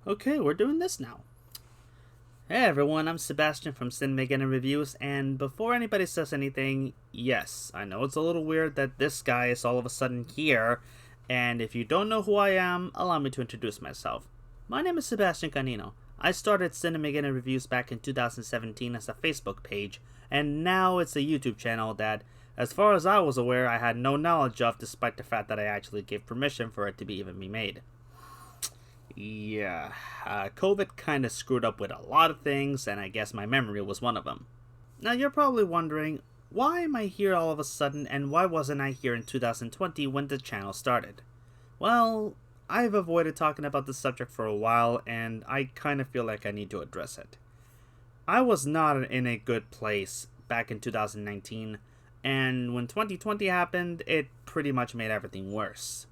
Okay, we're doing this now. Hey everyone, I'm Sebastian from Cinemageddon Reviews, and before anybody says anything, yes, I know it's a little weird that this guy is all of a sudden here, and if you don't know who I am, allow me to introduce myself. My name is Sebastian Canino. I started Cinemageddon Reviews back in 2017 as a Facebook page, and now it's a YouTube channel that, as far as I was aware, I had no knowledge of, despite the fact that I actually gave permission for it to even be made. Yeah, COVID kind of screwed up with a lot of things, and I guess my memory was one of them. Now you're probably wondering, why am I here all of a sudden, and why wasn't I here in 2020 when the channel started? Well, I've avoided talking about this subject for a while, and I kind of feel like I need to address it. I was not in a good place back in 2019, and when 2020 happened, it pretty much made everything worse.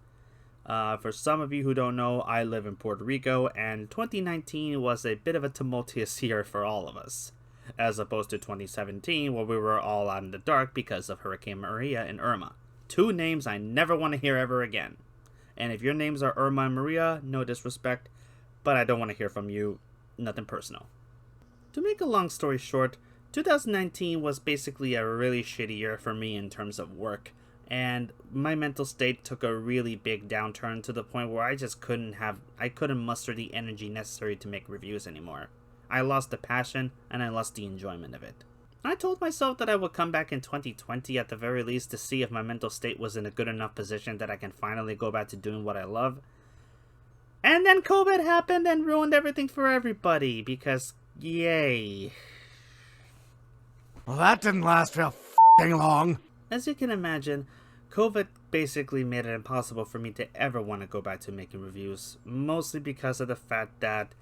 For some of you who don't know, I live in Puerto Rico, and 2019 was a bit of a tumultuous year for all of us, as opposed to 2017, where we were all out in the dark because of Hurricane Maria and Irma. Two names I never want to hear ever again. And if your names are Irma and Maria, no disrespect, but I don't want to hear from you, nothing personal. To make a long story short, 2019 was basically a really shitty year for me in terms of work. And my mental state took a really big downturn to the point where I just couldn't muster the energy necessary to make reviews anymore. I lost the passion, and I lost the enjoyment of it. I told myself that I would come back in 2020 at the very least to see if my mental state was in a good enough position that I can finally go back to doing what I love. And then COVID happened and ruined everything for everybody, because yay. Well, that didn't last real f***ing long. As you can imagine, COVID basically made it impossible for me to ever want to go back to making reviews, mostly because of the fact that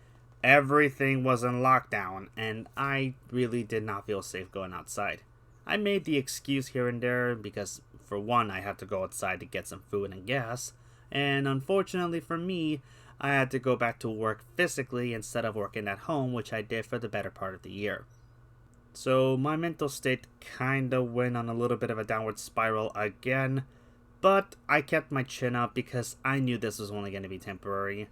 everything was in lockdown, and I really did not feel safe going outside. I made the excuse here and there because, for one, I had to go outside to get some food and gas, and unfortunately for me, I had to go back to work physically instead of working at home, which I did for the better part of the year. So my mental state kinda went on a little bit of a downward spiral again, but I kept my chin up because I knew this was only going to be temporary.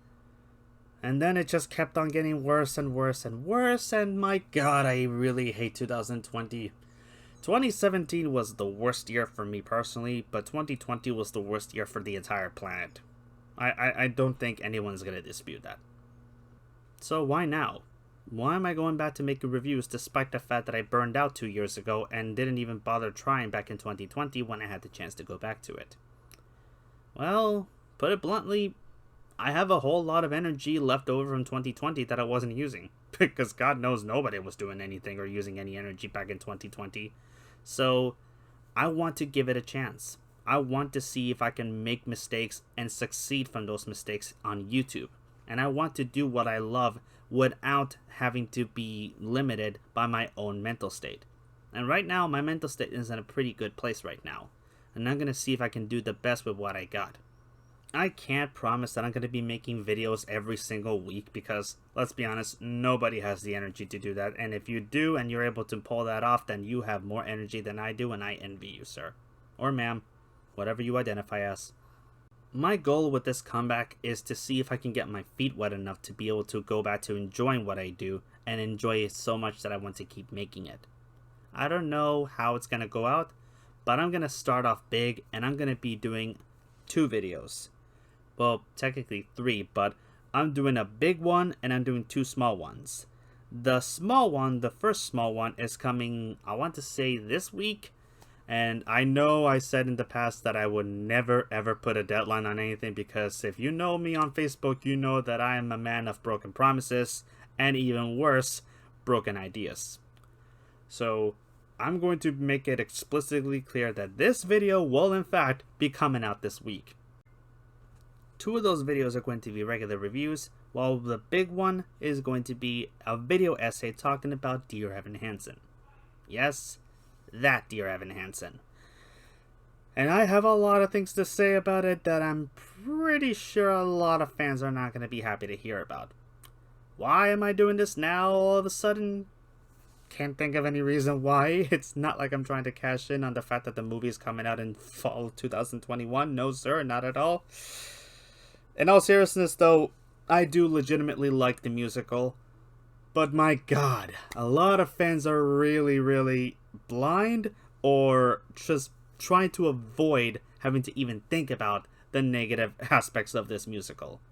And then it just kept on getting worse and worse and worse, and my god, I really hate 2020. 2017 was the worst year for me personally, but 2020 was the worst year for the entire planet. I don't think anyone's going to dispute that. So why now? Why am I going back to making reviews despite the fact that I burned out 2 years ago and didn't even bother trying back in 2020 when I had the chance to go back to it? Well, put it bluntly, I have a whole lot of energy left over from 2020 that I wasn't using, because God knows nobody was doing anything or using any energy back in 2020. So, I want to give it a chance. I want to see if I can make mistakes and succeed from those mistakes on YouTube. And I want to do what I love without having to be limited by my own mental state. And right now, my mental state is in a pretty good place right now. And I'm going to see if I can do the best with what I got. I can't promise that I'm going to be making videos every single week because, let's be honest, nobody has the energy to do that. And if you do and you're able to pull that off, then you have more energy than I do, and I envy you, sir. Or ma'am, whatever you identify as. My goal with this comeback is to see if I can get my feet wet enough to be able to go back to enjoying what I do and enjoy it so much that I want to keep making it. I don't know how it's going to go out, but I'm going to start off big and I'm going to be doing 2 videos. Well, technically 3, but I'm doing a big one and I'm doing 2 small ones. The small one, the first small one, is coming, I want to say this week. And I know I said in the past that I would never ever put a deadline on anything because if you know me on Facebook, you know that I am a man of broken promises and even worse, broken ideas. So I'm going to make it explicitly clear that this video will in fact be coming out this week. 2 of those videos are going to be regular reviews, while the big one is going to be a video essay talking about Dear Evan Hansen. Yes, that Dear Evan Hansen. And I have a lot of things to say about it that I'm pretty sure a lot of fans are not going to be happy to hear about. Why am I doing this now all of a sudden? Can't think of any reason why. It's not like I'm trying to cash in on the fact that the movie is coming out in fall 2021. No sir, not at all. In all seriousness though, I do legitimately like the musical, but my god, a lot of fans are really blind or just trying to avoid having to even think about the negative aspects of this musical.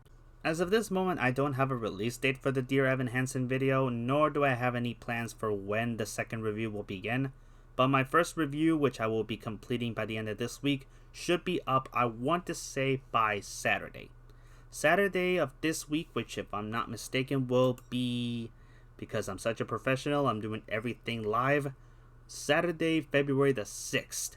As of this moment, I don't have a release date for the Dear Evan Hansen video, nor do I have any plans for when the second review will begin, but my first review, which I will be completing by the end of this week, should be up, I want to say, by Saturday. Saturday of this week, which if I'm not mistaken will be, because I'm such a professional, I'm doing everything live, Saturday, February the 6th.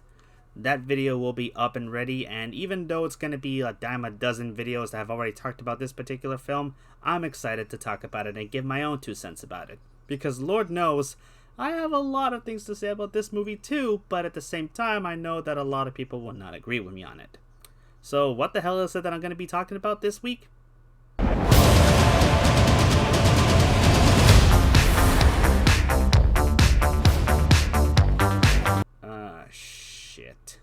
That video will be up and ready, and even though it's going to be a dime a dozen videos that have already talked about this particular film, I'm excited to talk about it and give my own 2 cents about it. Because Lord knows, I have a lot of things to say about this movie too, but at the same time, I know that a lot of people will not agree with me on it. So what the hell is it that I'm going to be talking about this week? Shit.